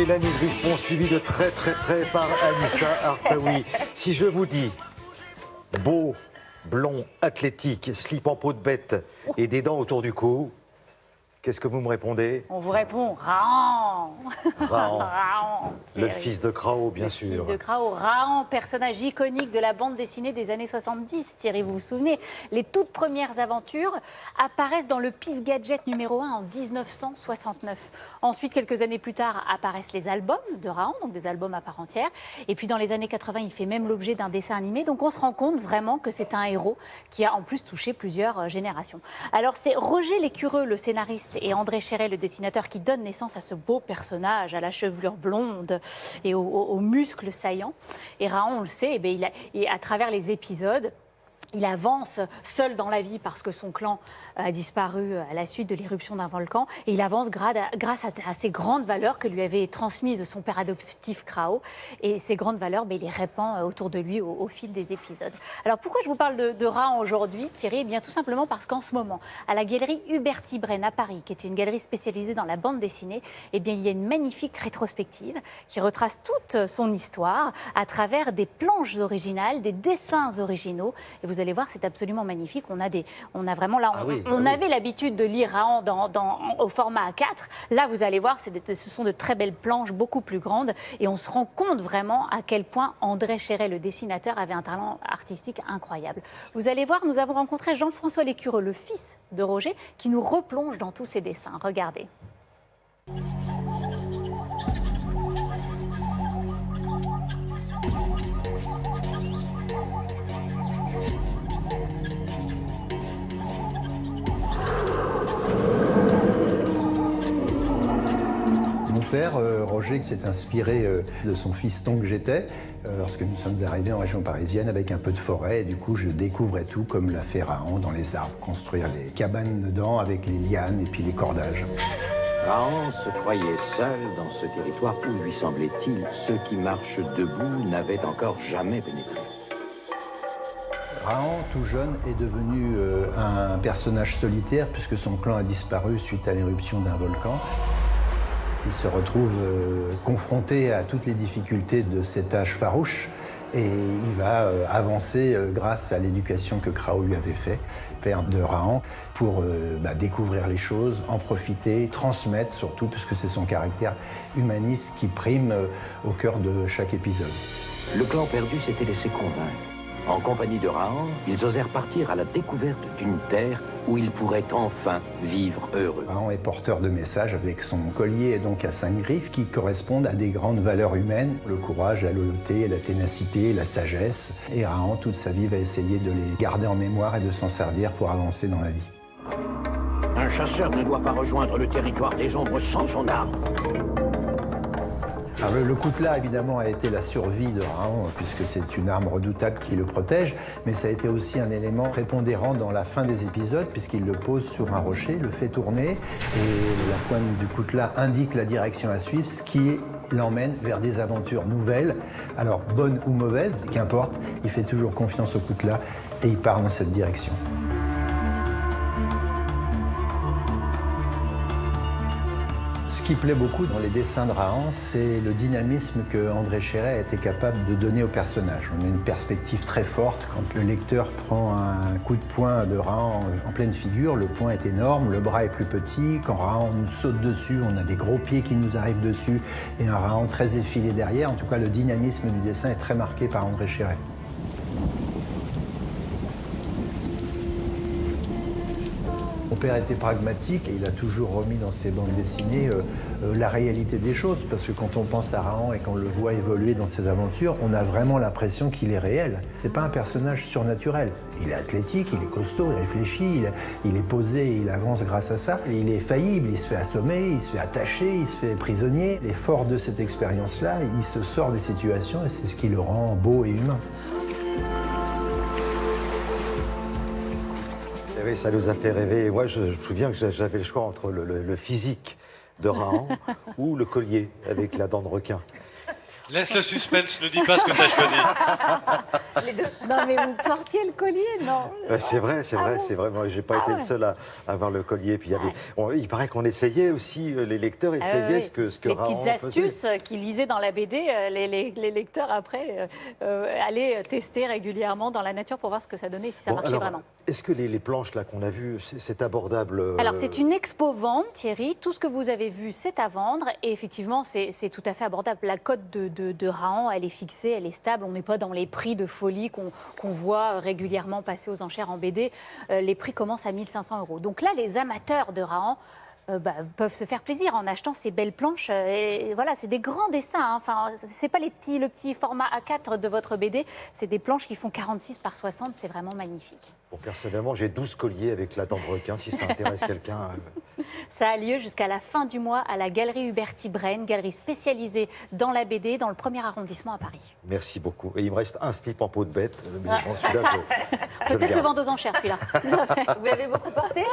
Mélanie Griffon, suivie de très près par Anissa Artaoui. Si je vous dis beau, blond, athlétique, slip en peau de bête et des dents autour du cou, qu'est-ce que vous me répondez? On vous répond Rahan. Rahan. Le fils de Krao, bien sûr. Le fils de Krao, Rahan, personnage iconique de la bande dessinée des années 70. Thierry, vous vous souvenez, les toutes premières aventures apparaissent dans le Pif Gadget numéro 1 en 1969. Ensuite, quelques années plus tard, apparaissent les albums de Rahan, donc des albums à part entière. Et puis dans les années 80, il fait même l'objet d'un dessin animé. Donc on se rend compte vraiment que c'est un héros qui a en plus touché plusieurs générations. Alors c'est Roger Lécureux, le scénariste, et André Chéret, le dessinateur, qui donne naissance à ce beau personnage, à la chevelure blonde et aux muscles saillants. Et Rahan, on le sait, à travers les épisodes, il avance seul dans la vie parce que son clan a disparu à la suite de l'éruption d'un volcan. Et il avance grâce à ces grandes valeurs que lui avait transmises son père adoptif Krao. Et ces grandes valeurs, il les répand autour de lui au fil des épisodes. Alors pourquoi je vous parle de Rahan aujourd'hui, Thierry? Eh bien tout simplement parce qu'en ce moment, à la galerie Hubert-Ibren à Paris, qui est une galerie spécialisée dans la bande dessinée, eh bien, il y a une magnifique rétrospective qui retrace toute son histoire à travers des planches originales, des dessins originaux. Et vous allez voir, c'est absolument magnifique. On a vraiment là, on avait l'habitude de lire Rahan au format A4. Là, vous allez voir, ce sont de très belles planches, beaucoup plus grandes. Et on se rend compte vraiment à quel point André Chéret, le dessinateur, avait un talent artistique incroyable. Vous allez voir, nous avons rencontré Jean-François Lécureux, le fils de Roger, qui nous replonge dans tous ses dessins. Regardez. Mon père, Roger, qui s'est inspiré de son fiston que j'étais, lorsque nous sommes arrivés en région parisienne avec un peu de forêt. Et du coup, je découvrais tout comme l'a fait Rahan dans les arbres, construire les cabanes dedans avec les lianes et puis les cordages. Rahan se croyait seul dans ce territoire où, lui semblait-il, ceux qui marchent debout n'avaient encore jamais pénétré. Rahan, tout jeune, est devenu un personnage solitaire puisque son clan a disparu suite à l'éruption d'un volcan. Il se retrouve confronté à toutes les difficultés de cet âge farouche et il va avancer grâce à l'éducation que Krao lui avait fait, père de Rahan, pour découvrir les choses, en profiter, transmettre surtout, puisque c'est son caractère humaniste qui prime au cœur de chaque épisode. Le clan perdu s'était laissé convaincre. En compagnie de Rahan, ils osèrent partir à la découverte d'une terre où ils pourraient enfin vivre heureux. Rahan est porteur de messages avec son collier donc à 5 griffes qui correspondent à des grandes valeurs humaines, le courage, la loyauté, la ténacité, la sagesse. Et Rahan, toute sa vie, va essayer de les garder en mémoire et de s'en servir pour avancer dans la vie. Un chasseur ne doit pas rejoindre le territoire des ombres sans son arme. Alors, le coutelas, évidemment, a été la survie de Rahan, puisque c'est une arme redoutable qui le protège, mais ça a été aussi un élément prépondérant dans la fin des épisodes, puisqu'il le pose sur un rocher, le fait tourner, et la pointe du coutelas indique la direction à suivre, ce qui l'emmène vers des aventures nouvelles, alors bonnes ou mauvaises, qu'importe, il fait toujours confiance au coutelas, et il part dans cette direction. Ce qui plaît beaucoup dans les dessins de Rahan, c'est le dynamisme que André Chéret a été capable de donner au personnage. On a une perspective très forte. Quand le lecteur prend un coup de poing de Rahan en pleine figure, le poing est énorme, le bras est plus petit. Quand Rahan nous saute dessus, on a des gros pieds qui nous arrivent dessus et un Rahan très effilé derrière. En tout cas, le dynamisme du dessin est très marqué par André Chéret. Mon père était pragmatique et il a toujours remis dans ses bandes dessinées la réalité des choses, parce que quand on pense à Rahan et qu'on le voit évoluer dans ses aventures, on a vraiment l'impression qu'il est réel. C'est pas un personnage surnaturel. Il est athlétique, il est costaud, il réfléchit, il est posé, il avance grâce à ça. Il est faillible, il se fait assommer, il se fait attacher, il se fait prisonnier. Et fort de cette expérience-là, il se sort des situations et c'est ce qui le rend beau et humain. Oui, ça nous a fait rêver. Moi, je me souviens que j'avais le choix entre le physique de Rahan ou le collier avec la dent de requin. Laisse le suspense, ne dis pas ce que tu as choisi. Les deux. Non, mais vous portiez le collier, non? C'est vrai, c'est vrai, c'est vrai. Moi, j'ai pas été le seul à avoir le collier. Puis il paraît qu'on essayait aussi, les lecteurs essayaient oui. ce que Les Rahan petites faisait. astuces qu'ils lisaient dans la BD, les lecteurs après allaient tester régulièrement dans la nature pour voir ce que ça donnait, si ça Bon, marchait alors, vraiment. est-ce que les planches là qu'on a vues, c'est abordable Alors, c'est une expo-vente, Thierry. Tout ce que vous avez vu, c'est à vendre. Et effectivement, c'est tout à fait abordable. La cote de Rahan, elle est fixée, elle est stable. On n'est pas dans les prix de folie qu'on voit régulièrement passer aux enchères en BD. Les prix commencent à 1 500 €. Donc là, les amateurs de Rahan peuvent se faire plaisir en achetant ces belles planches. Et voilà, c'est des grands dessins. Hein. Enfin, c'est pas le petit format A4 de votre BD. C'est des planches qui font 46 par 60. C'est vraiment magnifique. Bon, personnellement, j'ai 12 colliers avec la dent de requin, si ça intéresse quelqu'un. Ça a lieu jusqu'à la fin du mois à la Galerie Huberti-Braine, galerie spécialisée dans la BD, dans le 1er arrondissement à Paris. Merci beaucoup. Et il me reste un slip en peau de bête. Mais Ah, bon, celui-là, je le Peut-être le garde. vendre aux enchères, celui-là. Vous l'avez beaucoup porté?